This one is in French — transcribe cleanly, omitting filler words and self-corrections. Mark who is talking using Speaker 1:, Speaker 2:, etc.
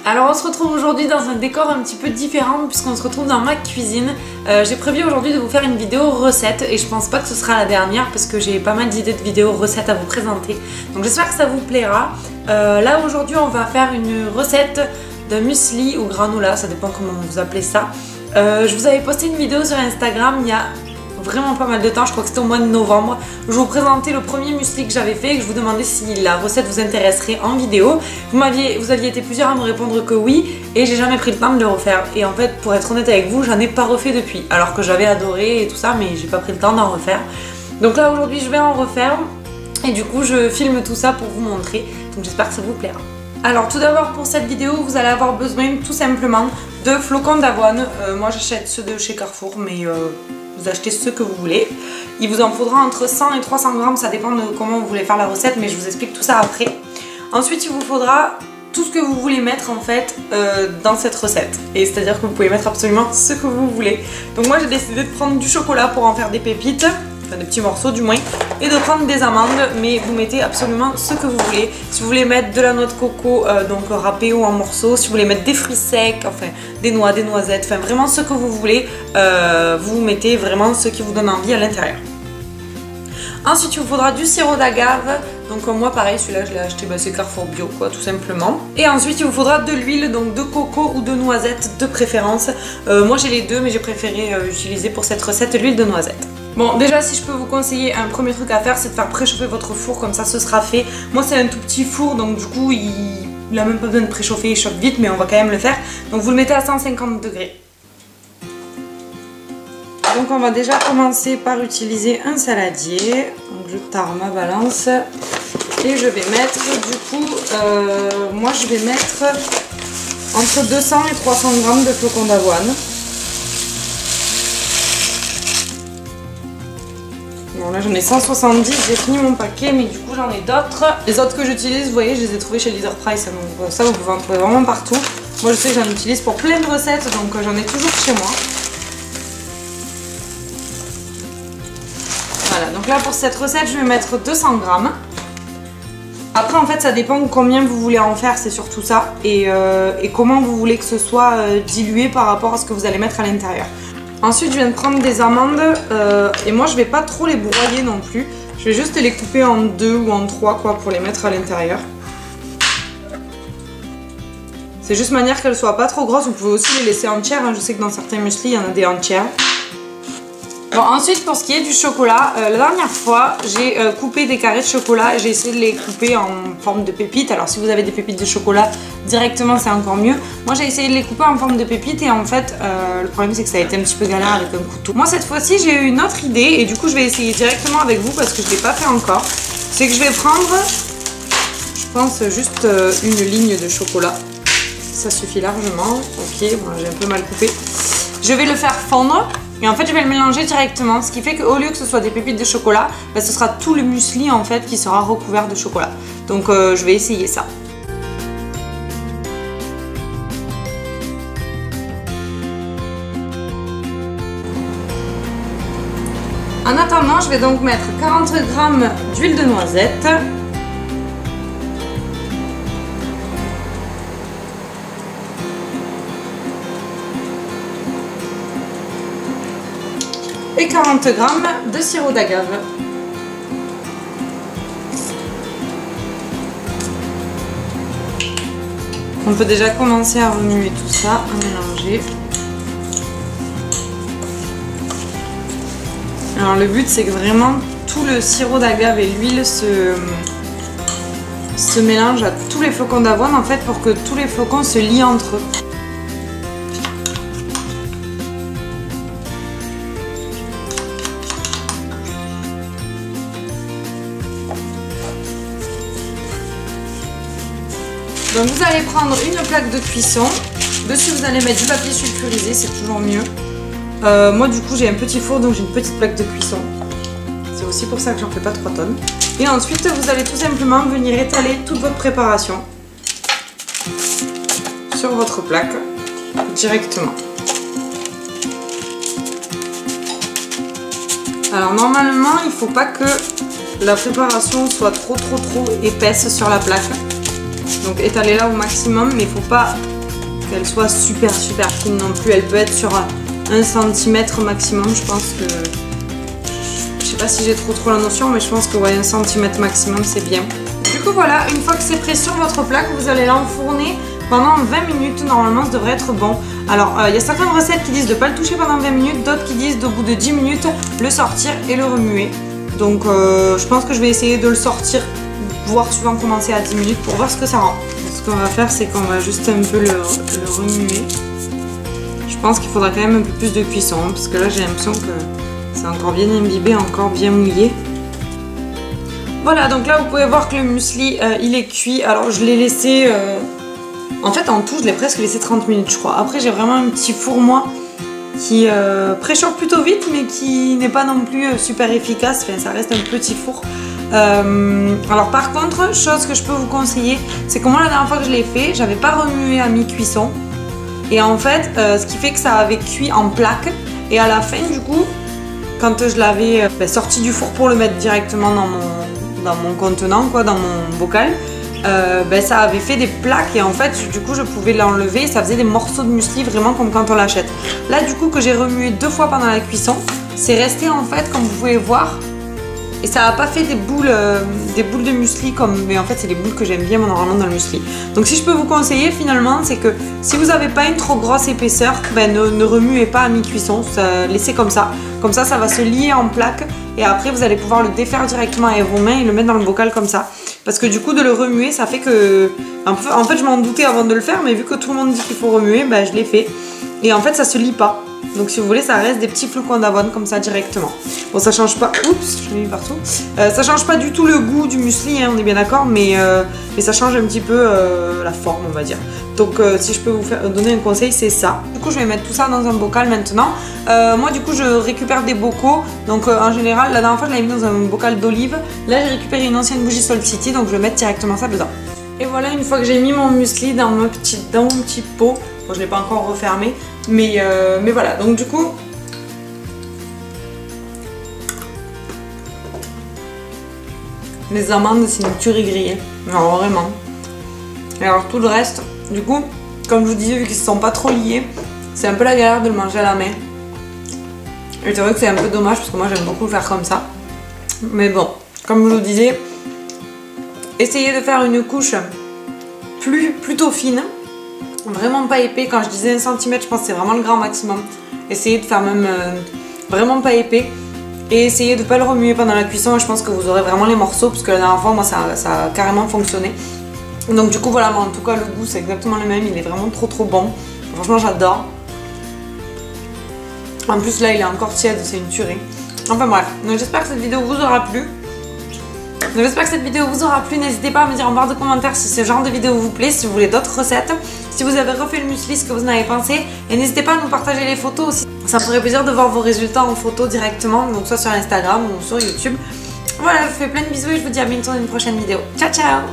Speaker 1: Alors on se retrouve aujourd'hui dans un décor un petit peu différent puisqu'on se retrouve dans ma cuisine. J'ai prévu aujourd'hui de vous faire une vidéo recette et je pense pas que ce sera la dernière parce que j'ai pas mal d'idées de vidéos recettes à vous présenter. Donc j'espère que ça vous plaira. Là aujourd'hui on va faire une recette de muesli ou granola, ça dépend comment vous appelez ça. Je vous avais posté une vidéo sur Instagram il y a vraiment pas mal de temps, je crois que c'était au mois de novembre. Je vous présentais le premier muesli que j'avais fait et que je vous demandais si la recette vous intéresserait en vidéo. Vous aviez été plusieurs à me répondre que oui et j'ai jamais pris le temps de le refaire. Et en fait, pour être honnête avec vous, j'en ai pas refait depuis. Alors que j'avais adoré et tout ça, mais j'ai pas pris le temps d'en refaire. Donc là aujourd'hui je vais en refaire et du coup je filme tout ça pour vous montrer. Donc j'espère que ça vous plaira. Alors tout d'abord pour cette vidéo vous allez avoir besoin tout simplement de flocons d'avoine. Moi j'achète ceux de chez Carrefour mais vous achetez ceux que vous voulez. Il vous en faudra entre 100 et 300 grammes, ça dépend de comment vous voulez faire la recette mais je vous explique tout ça après. Ensuite il vous faudra tout ce que vous voulez mettre en fait dans cette recette. Et c'est à dire que vous pouvez mettre absolument ce que vous voulez. Donc moi j'ai décidé de prendre du chocolat pour en faire des pépites. Enfin des petits morceaux du moins, et de prendre des amandes, mais vous mettez absolument ce que vous voulez. Si vous voulez mettre de la noix de coco, donc râpée ou en morceaux, si vous voulez mettre des fruits secs, enfin des noix, des noisettes, enfin vraiment ce que vous voulez, vous mettez vraiment ce qui vous donne envie à l'intérieur. Ensuite il vous faudra du sirop d'agave, donc moi pareil celui-là je l'ai acheté, c'est Carrefour Bio quoi tout simplement. Et ensuite il vous faudra de l'huile, donc de coco ou de noisette de préférence. Moi j'ai les deux mais j'ai préféré utiliser pour cette recette l'huile de noisette. Bon déjà si je peux vous conseiller un premier truc à faire c'est de faire préchauffer votre four, comme ça ce sera fait. Moi c'est un tout petit four donc du coup il a même pas besoin de préchauffer, il chauffe vite mais on va quand même le faire. Donc vous le mettez à 150 degrés. Donc on va déjà commencer par utiliser un saladier. Donc je tare ma balance et je vais mettre du coup, moi je vais mettre entre 200 et 300 grammes de flocons d'avoine. Bon là j'en ai 170, j'ai fini mon paquet mais du coup j'en ai d'autres. Les autres que j'utilise, vous voyez, je les ai trouvés chez Leader Price, donc ça vous pouvez en trouver vraiment partout. Moi je sais que j'en utilise pour plein de recettes, donc j'en ai toujours chez moi. Voilà, donc là pour cette recette je vais mettre 200 grammes. Après en fait ça dépend combien vous voulez en faire, c'est surtout ça. Et comment vous voulez que ce soit dilué par rapport à ce que vous allez mettre à l'intérieur. Ensuite je viens de prendre des amandes et moi je vais pas trop les broyer non plus. Je vais juste les couper en 2 ou en 3 quoi pour les mettre à l'intérieur. C'est juste manière qu'elles soient pas trop grosses. Vous pouvez aussi les laisser entières, hein. Je sais que dans certains muesli il y en a des entières. Bon, ensuite pour ce qui est du chocolat, la dernière fois j'ai coupé des carrés de chocolat et j'ai essayé de les couper en forme de pépites. Alors si vous avez des pépites de chocolat directement c'est encore mieux. Moi j'ai essayé de les couper en forme de pépites et en fait le problème c'est que ça a été un petit peu galère avec un couteau. Moi cette fois-ci j'ai eu une autre idée et du coup je vais essayer directement avec vous parce que je ne l'ai pas fait encore. C'est que je vais prendre, je pense juste une ligne de chocolat. Ça suffit largement. Ok, bon, j'ai un peu mal coupé. Je vais le faire fondre. Et en fait je vais le mélanger directement, ce qui fait qu'au lieu que ce soit des pépites de chocolat, ce sera tout le muesli en fait qui sera recouvert de chocolat. Donc je vais essayer ça. En attendant je vais donc mettre 40 g d'huile de noisette. Et 40 g de sirop d'agave. On peut déjà commencer à remuer tout ça, à mélanger. Alors le but c'est que vraiment tout le sirop d'agave et l'huile se mélangent à tous les flocons d'avoine en fait pour que tous les flocons se lient entre eux. Donc vous allez prendre une plaque de cuisson, dessus vous allez mettre du papier sulfurisé, c'est toujours mieux. Moi du coup j'ai un petit four donc j'ai une petite plaque de cuisson. C'est aussi pour ça que j'en fais pas 3 tonnes. Et ensuite vous allez tout simplement venir étaler toute votre préparation sur votre plaque directement. Alors normalement il ne faut pas que la préparation soit trop épaisse sur la plaque. Donc étalez-la au maximum, mais il ne faut pas qu'elle soit super fine non plus. Elle peut être sur 1 cm maximum, je pense que... Je sais pas si j'ai trop la notion, mais je pense que ouais, 1 cm maximum c'est bien. Du coup voilà, une fois que c'est prêt sur votre plaque, vous allez l'enfourner pendant 20 minutes. Normalement ça devrait être bon. Alors il y a certaines recettes qui disent de ne pas le toucher pendant 20 minutes, d'autres qui disent au bout de 10 minutes le sortir et le remuer. Donc je pense que je vais essayer de le sortir, voire souvent commencer à 10 minutes pour voir ce que ça rend. Ce qu'on va faire, c'est qu'on va juste un peu le remuer. Je pense qu'il faudra quand même un peu plus de cuisson, parce que là j'ai l'impression que c'est encore bien imbibé, encore bien mouillé. Voilà, donc là vous pouvez voir que le muesli il est cuit. Alors je l'ai laissé, en fait en tout je l'ai presque laissé 30 minutes je crois. Après j'ai vraiment un petit four moi qui préchauffe plutôt vite, mais qui n'est pas non plus super efficace. Enfin, ça reste un petit four. Alors par contre, chose que je peux vous conseiller, c'est que moi la dernière fois que je l'ai fait, j'avais pas remué à mi-cuisson. Et en fait, ce qui fait que ça avait cuit en plaque. Et à la fin du coup, quand je l'avais sorti du four pour le mettre directement dans mon contenant, quoi, dans mon bocal, ça avait fait des plaques et en fait du coup je pouvais l'enlever et ça faisait des morceaux de muesli vraiment comme quand on l'achète. Là du coup que j'ai remué 2 fois pendant la cuisson, c'est resté en fait comme vous pouvez voir et ça n'a pas fait des boules de muesli comme, mais en fait c'est les boules que j'aime bien moi, normalement dans le muesli. Donc si je peux vous conseiller finalement, c'est que si vous n'avez pas une trop grosse épaisseur, ne remuez pas à mi-cuisson, laissez comme ça ça va se lier en plaque et après vous allez pouvoir le défaire directement avec vos mains et le mettre dans le bocal comme ça. Parce que du coup de le remuer ça fait que... En fait je m'en doutais avant de le faire, mais vu que tout le monde dit qu'il faut remuer, je l'ai fait. Et en fait ça se lie pas. Donc si vous voulez ça reste des petits flocons d'avoine comme ça directement. Bon ça change pas... Oups, je l'ai mis partout. Ça change pas du tout le goût du muesli, hein, on est bien d'accord, mais ça change un petit peu la forme on va dire. Donc si je peux vous donner un conseil, c'est ça. Du coup je vais mettre tout ça dans un bocal maintenant. Moi du coup je récupère des bocaux. Donc en général, la dernière fois je l'avais mis dans un bocal d'olive. Là j'ai récupéré une ancienne bougie Salt City, donc je vais mettre directement ça dedans. Et voilà, une fois que j'ai mis mon muesli dans mon petit pot, bon, je ne l'ai pas encore refermé, mais voilà, donc du coup... Les amandes c'est une tuerie grillée, alors vraiment. Et alors tout le reste, du coup, comme je vous disais, vu qu'ils ne sont pas trop liés, c'est un peu la galère de le manger à la main. Et c'est vrai que c'est un peu dommage parce que moi j'aime beaucoup le faire comme ça. Mais bon, comme je vous disais, essayez de faire une couche plutôt fine, vraiment pas épais. Quand je disais 1 cm, je pense que c'est vraiment le grand maximum. Essayez de faire même vraiment pas épais. Et essayez de ne pas le remuer pendant la cuisson. Je pense que vous aurez vraiment les morceaux, parce que la dernière fois, moi ça a carrément fonctionné. Donc du coup voilà, mais en tout cas le goût c'est exactement le même, il est vraiment trop bon. Franchement j'adore. En plus là il est encore tiède, c'est une tuerie. Enfin bref, donc j'espère que cette vidéo vous aura plu. N'hésitez pas à me dire en barre de commentaires si ce genre de vidéo vous plaît, si vous voulez d'autres recettes, si vous avez refait le muesli, ce que vous en avez pensé. Et n'hésitez pas à nous partager les photos aussi. Ça me ferait plaisir de voir vos résultats en photo directement, donc soit sur Instagram ou sur YouTube. Voilà, je vous fais plein de bisous et je vous dis à bientôt dans une prochaine vidéo. Ciao ciao!